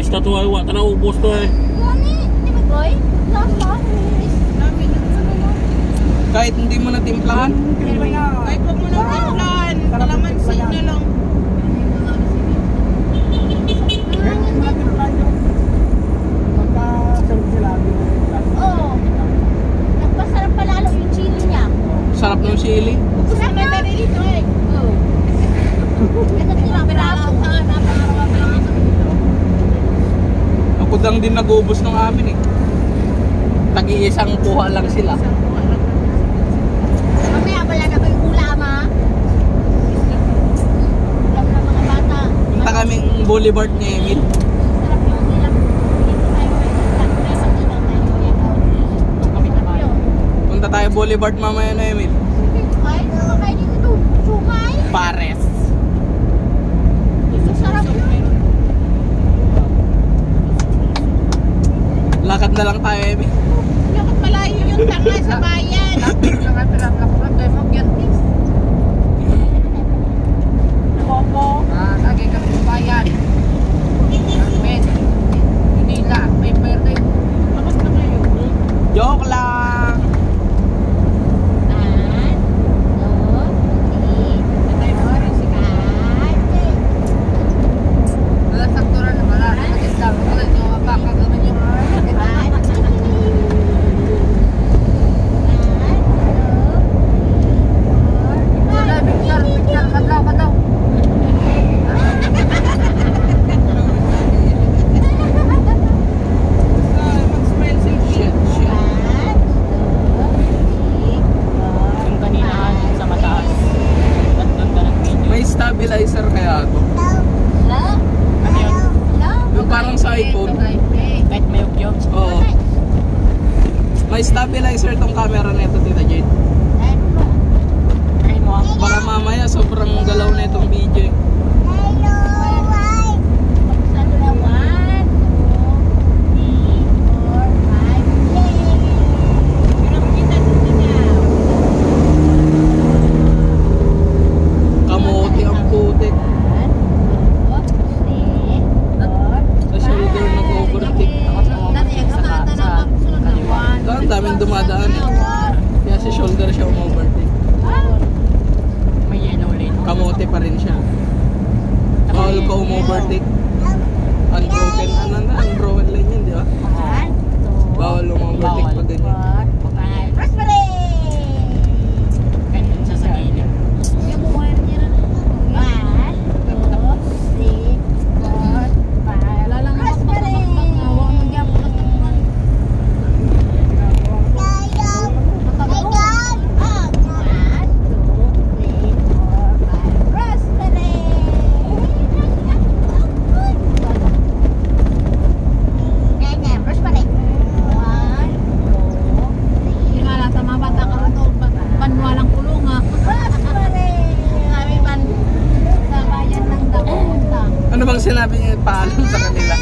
pista to ay wata na ubos to eh. Di ba boy? Kahit hindi mo na timplahan. Kahit huwag mo na timplahan. Kalamansi na lang. Oo. Nagpasarap pa lalo yung chili niya. Sarap ng chili. Gusto na dali dito eh. Oo. Ako lang din nag-ubos ng amin eh. Tagi-isang kuha lang sila. Mamaya wala na ba yung ulam ha? Ulam ng mga bata. Punta kaming Boulevard ni Emil. Sarap yung ulam. Punta tayo Boulevard mamaya na Emil. Ay, kumakain dito to. Sumay. Pares. Sarap yun. Lakad na lang tayo Emil. Bakit malayo yung tanga sa bayan? Popo. Lagi kami sa bayan. Manila. May pwede. Bakit na kayo? Joke lang. Stabilizer kaya ito. Ano yun? Yung parang sa iPhone. Kahit may ukyog. Oo. May stabilizer tong camera nito, Tita Jade. Try mo ah. Baka mamaya sobrang galaw na itong video. Kamote ang putik. Sa shoulder nag-overtake. Ang daming dumadaan eh. Kaya sa shoulder siya um-overtake. May yellow lane. Kamote pa rin siya. Bawal ka um-overtake. Unbroken lane yun, di ba? Bawal um-overtake pa ganyan. Ganyan siya sa gilid. Ano bang sinabi niya paalam sa kanila?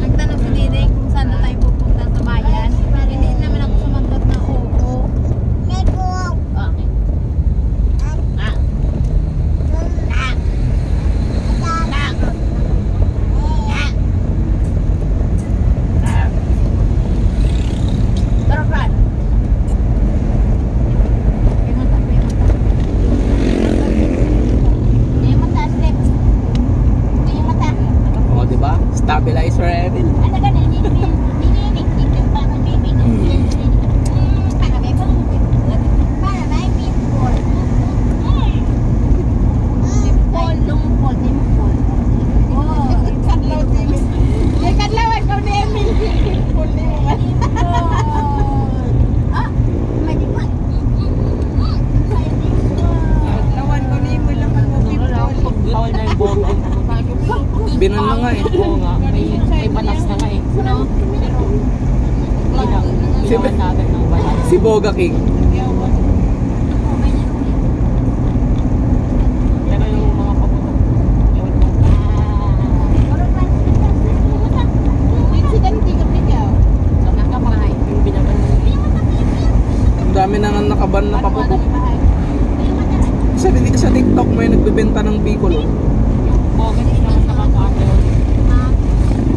Nagtanong si Dede kung saan na tayo pupunta sa bayan. Hindi naman ako sumagot na oo. Okay. Tara, Brad. O, di ba? Stabilizer Emil. Bawal na yung boto. Binan na nga eh. Oo nga. May batas na nga eh. Ginawan natin ng bayan. Si Boga King. Pero yung mga paputok. Ewan ko. Sana ka mga yung binaban ng Ang dami na nga nakaban na paputok. Sa TikTok may nagbebenta ng Piccolo. Bogan sila sa pagkakata yun.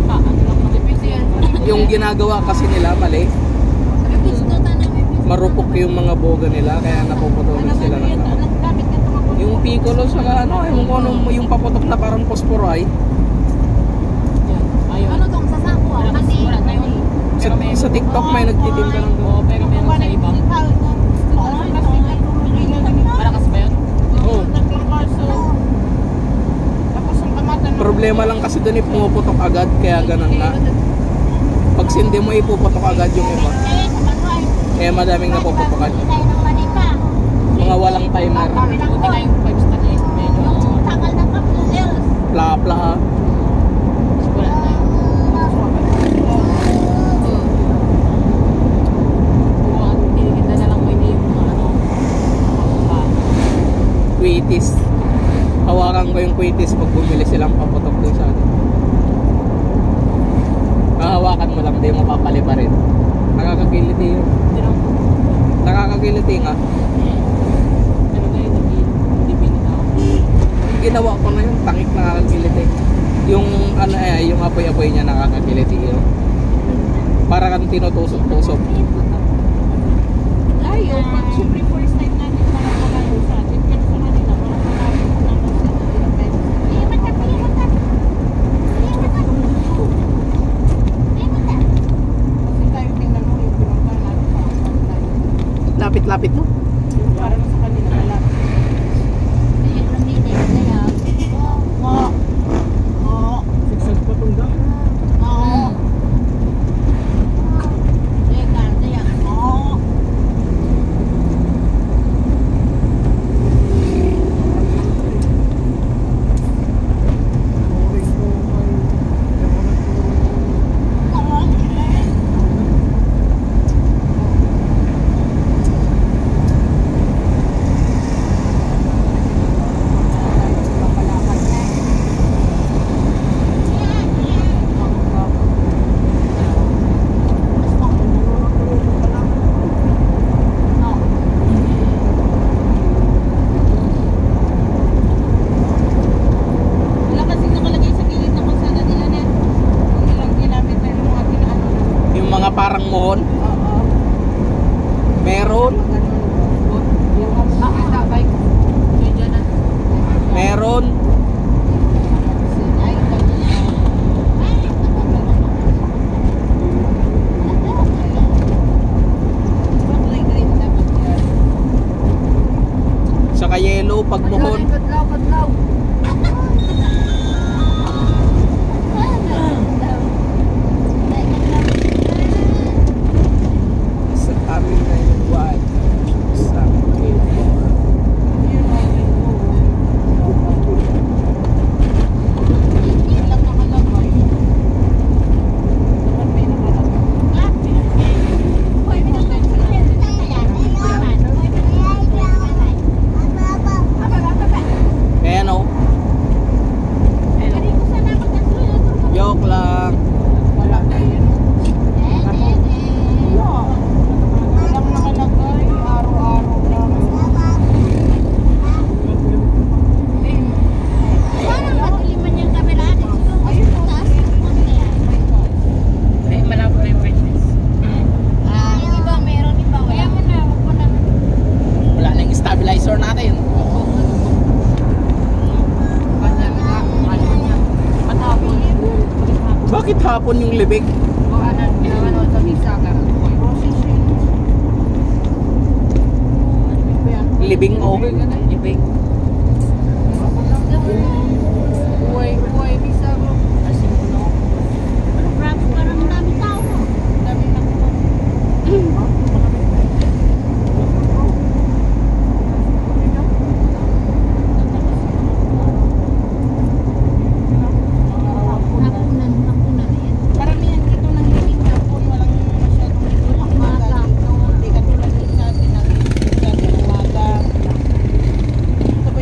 Ano lang matipisi yan. Yung ginagawa kasi nila mali. Marupok yung mga boga nila kaya napuputulan sila ng tao. Yung piccolo sa ano, yung ano, yung paputok na parang posporoy. Ayun. Ano tong sasako? Kasi Wala na yun. Sa TikTok may nagtitinda ng Oo, pero meron sa iba. Malakas ba yun? Oo. Problema lang kasi doon pumuputok agad kaya ganun na. Pag sindi mo ipuputok agad yung iba. Kaya madaming napuputokan. Mga walang timer. Buti nga yung 5 star eh. Medyo Pla-pla ah. wala na yun. Kung tinitinda na lang pwede yung mga ano. Quitis. Hawakan ko yung quitis pag bumili silang paputok doon sa atin. Hawakan mo lang, di mo papali pa rin. Nakakakiliti yun. Hindi lang. Nakakakiliti nga. Pero ngayon, hindi pinitaw. Ginawa ko na yun, tangik nakakakiliti. Yung ano yung apoy-apoy niya nakakakiliti yun. Para kang tinutusok-tusok. Ayaw, pag siyempre first time natin parang pagano sa atin, pero sa kanila parang marami ko naman sila. Kasi tayo tingnan mo yung pinagka natin pa. Lapit-lapit mo. Para sa kanila alam. Sigsag pa itong dam. Wala kasing nakalagay sa gilid na kung saan nila net. Kung ilang kilometer ng mga pinaano na. Yung mga parang mohon. Oo. Meron. Sabay ko. Diyan na. Meron. Saka yellow pag mohon. Sa amin na yung white. Sa amin. Kaya no, joke lang. Wala na yun. Walang nakalagay. Araw-araw lang. May malabo na yung brightness. Wala na yung stabilizer natin. Patapon. Bakit hapon yung libig? O ano, sa Misaga. Libing o? Ibig. Buhay, Misago. Asin ko no. Dami na ko. Karamihan dito ng hiling hapon, walang masyadong umaga dito. Hindi katulad din sa atin, ang hiling sa umaga. Ito ba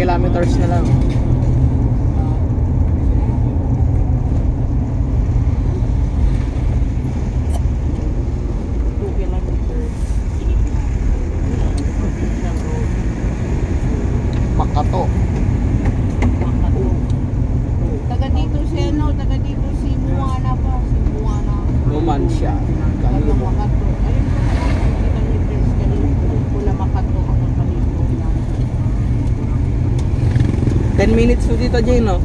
kilometers na lang. Makato. Taga dito si ano, taga dito si Buwana pa, si Buwana. Numancia. Taga Kalimo. Makato. Ayun po, kilometers kanina. Pula Makato ang nakalito. 10 minutes to dito, Jay, no?